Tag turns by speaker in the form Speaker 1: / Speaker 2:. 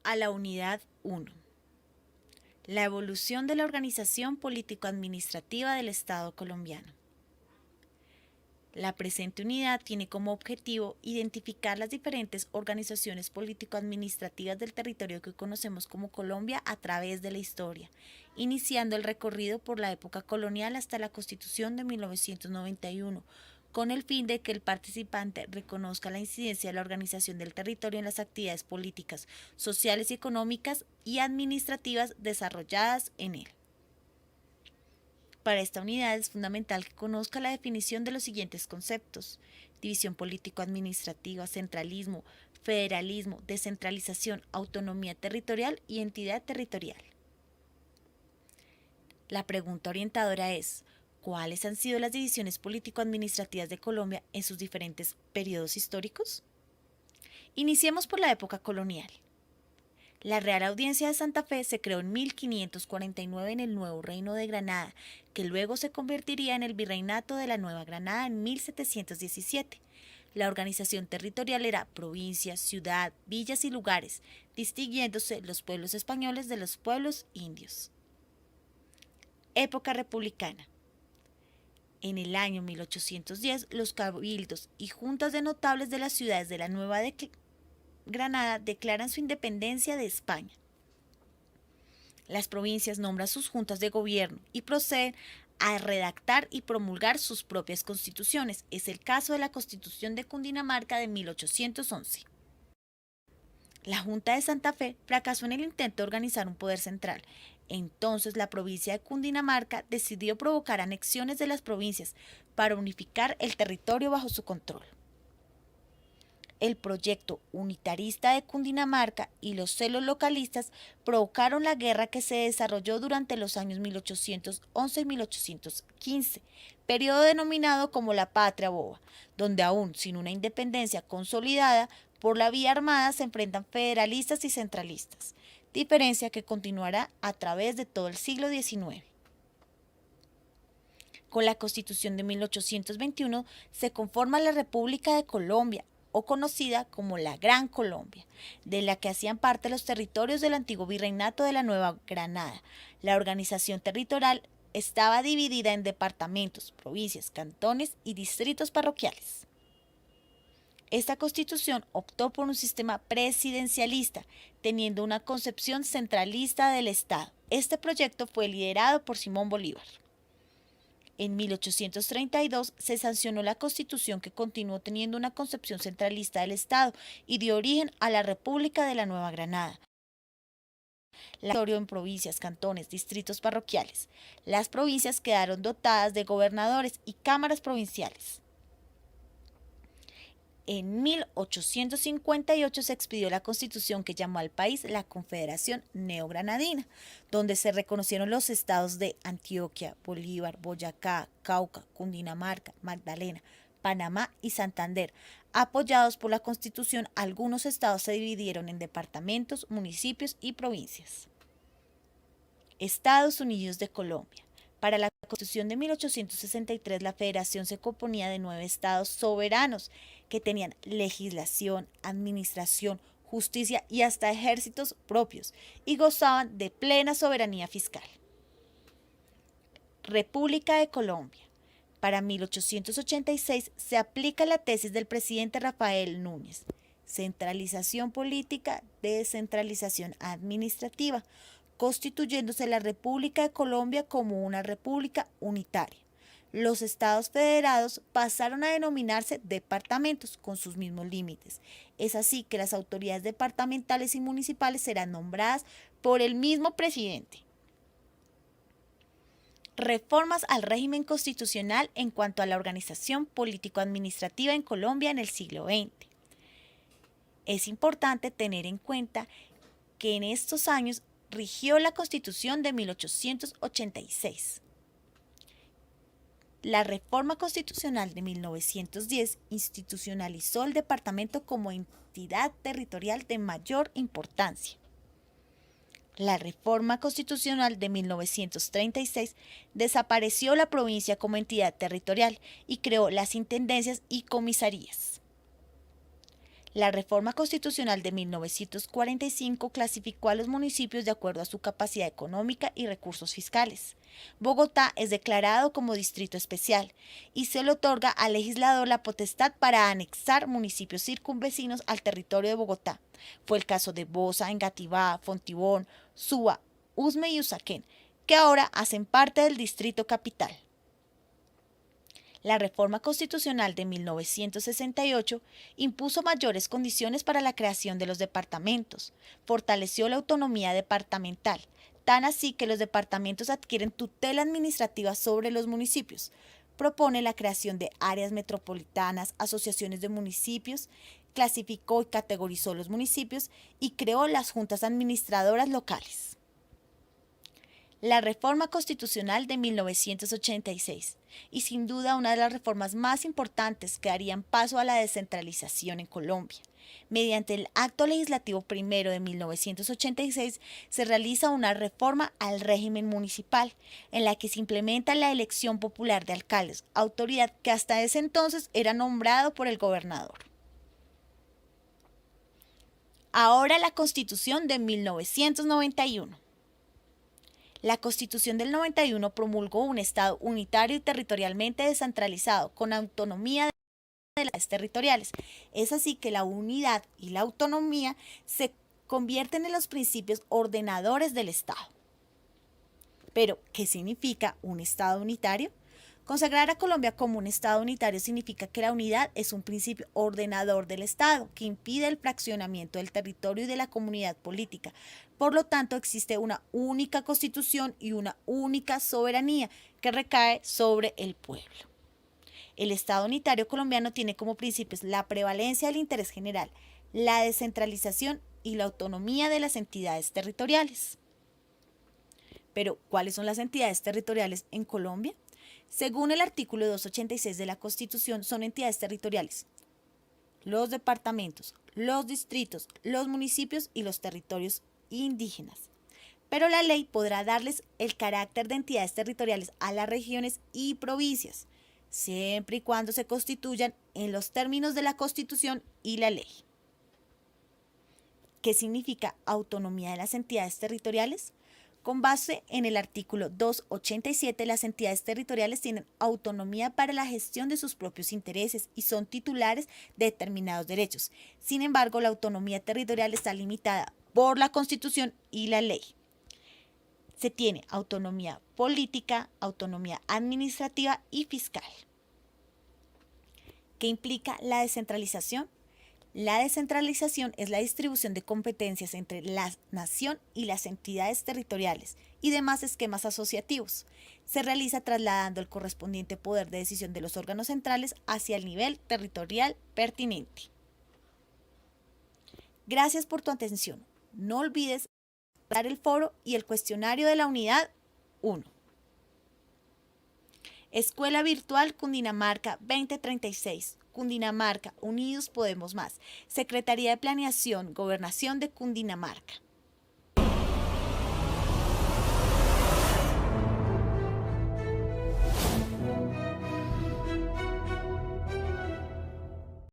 Speaker 1: a la Unidad 1. La evolución de la organización político-administrativa del Estado colombiano. La presente unidad tiene como objetivo identificar las diferentes organizaciones político-administrativas del territorio que conocemos como Colombia a través de la historia, iniciando el recorrido por la época colonial hasta la Constitución de 1991, con el fin de que el participante reconozca la incidencia de la organización del territorio en las actividades políticas, sociales y económicas y administrativas desarrolladas en él. Para esta unidad es fundamental que conozca la definición de los siguientes conceptos: división político-administrativa, centralismo, federalismo, descentralización, autonomía territorial y entidad territorial. La pregunta orientadora es: ¿cuáles han sido las divisiones político-administrativas de Colombia en sus diferentes periodos históricos? Iniciemos por la época colonial. La Real Audiencia de Santa Fe se creó en 1549 en el Nuevo Reino de Granada, que luego se convertiría en el Virreinato de la Nueva Granada en 1717. La organización territorial era provincia, ciudad, villas y lugares, distinguiéndose los pueblos españoles de los pueblos indios. Época republicana. En el año 1810, los cabildos y juntas de notables de las ciudades de la Nueva Granada declaran su independencia de España. Las provincias nombran sus juntas de gobierno y proceden a redactar y promulgar sus propias constituciones. Es el caso de la Constitución de Cundinamarca de 1811. La Junta de Santa Fe fracasó en el intento de organizar un poder central. Entonces la provincia de Cundinamarca decidió provocar anexiones de las provincias para unificar el territorio bajo su control. El proyecto unitarista de Cundinamarca y los celos localistas provocaron la guerra que se desarrolló durante los años 1811 y 1815, periodo denominado como la Patria Boba, donde aún sin una independencia consolidada, por la vía armada se enfrentan federalistas y centralistas, diferencia que continuará a través de todo el siglo XIX. Con la Constitución de 1821 se conforma la República de Colombia, o conocida como la Gran Colombia, de la que hacían parte los territorios del antiguo Virreinato de la Nueva Granada. La organización territorial estaba dividida en departamentos, provincias, cantones y distritos parroquiales. Esta constitución optó por un sistema presidencialista, teniendo una concepción centralista del Estado. Este proyecto fue liderado por Simón Bolívar. En 1832 se sancionó la Constitución, que continuó teniendo una concepción centralista del Estado y dio origen a la República de la Nueva Granada. La territorio en provincias, cantones, distritos parroquiales. Las provincias quedaron dotadas de gobernadores y cámaras provinciales. En 1858 se expidió la Constitución que llamó al país la Confederación Neogranadina, donde se reconocieron los estados de Antioquia, Bolívar, Boyacá, Cauca, Cundinamarca, Magdalena, Panamá y Santander. Apoyados por la Constitución, algunos estados se dividieron en departamentos, municipios y provincias. Estados Unidos de Colombia. Para la Constitución de 1863, la federación se componía de 9 estados soberanos que tenían legislación, administración, justicia y hasta ejércitos propios y gozaban de plena soberanía fiscal. República de Colombia. Para 1886 se aplica la tesis del presidente Rafael Núñez: centralización política, descentralización administrativa, constituyéndose la República de Colombia como una república unitaria. Los estados federados pasaron a denominarse departamentos con sus mismos límites. Es así que las autoridades departamentales y municipales serán nombradas por el mismo presidente. Reformas al régimen constitucional en cuanto a la organización político-administrativa en Colombia en el siglo XX. Es importante tener en cuenta que en estos años rigió la Constitución de 1886. La reforma constitucional de 1910 institucionalizó el departamento como entidad territorial de mayor importancia. La reforma constitucional de 1936 desapareció la provincia como entidad territorial y creó las intendencias y comisarías. La reforma constitucional de 1945 clasificó a los municipios de acuerdo a su capacidad económica y recursos fiscales. Bogotá es declarado como distrito especial y se le otorga al legislador la potestad para anexar municipios circunvecinos al territorio de Bogotá. Fue el caso de Bosa, Engativá, Fontibón, Suba, Usme y Usaquén, que ahora hacen parte del distrito capital. La reforma constitucional de 1968 impuso mayores condiciones para la creación de los departamentos, fortaleció la autonomía departamental, tan así que los departamentos adquieren tutela administrativa sobre los municipios. Propone la creación de áreas metropolitanas, asociaciones de municipios, clasificó y categorizó los municipios y creó las juntas administradoras locales. La reforma constitucional de 1986, y sin duda una de las reformas más importantes que darían paso a la descentralización en Colombia. Mediante el Acto Legislativo I de 1986 se realiza una reforma al régimen municipal, en la que se implementa la elección popular de alcaldes, autoridad que hasta ese entonces era nombrado por el gobernador. Ahora la Constitución de 1991. La Constitución del 91 promulgó un Estado unitario y territorialmente descentralizado, con autonomía de las territoriales. Es así que la unidad y la autonomía se convierten en los principios ordenadores del Estado. Pero, ¿qué significa un Estado unitario? Consagrar a Colombia como un Estado unitario significa que la unidad es un principio ordenador del Estado que impide el fraccionamiento del territorio y de la comunidad política. Por lo tanto, existe una única constitución y una única soberanía que recae sobre el pueblo. El Estado unitario colombiano tiene como principios la prevalencia del interés general, la descentralización y la autonomía de las entidades territoriales. Pero, ¿cuáles son las entidades territoriales en Colombia? Según el artículo 286 de la Constitución, son entidades territoriales los departamentos, los distritos, los municipios y los territorios indígenas. Pero la ley podrá darles el carácter de entidades territoriales a las regiones y provincias, siempre y cuando se constituyan en los términos de la Constitución y la ley. ¿Qué significa autonomía de las entidades territoriales? Con base en el artículo 287, las entidades territoriales tienen autonomía para la gestión de sus propios intereses y son titulares de determinados derechos. Sin embargo, la autonomía territorial está limitada por la Constitución y la ley. Se tiene autonomía política, autonomía administrativa y fiscal. ¿Qué implica la descentralización? La descentralización es la distribución de competencias entre la nación y las entidades territoriales y demás esquemas asociativos. Se realiza trasladando el correspondiente poder de decisión de los órganos centrales hacia el nivel territorial pertinente. Gracias por tu atención. No olvides dar el foro y el cuestionario de la unidad 1. Escuela Virtual Cundinamarca 2036. Cundinamarca, Unidos Podemos Más. Secretaría de Planeación, Gobernación de Cundinamarca.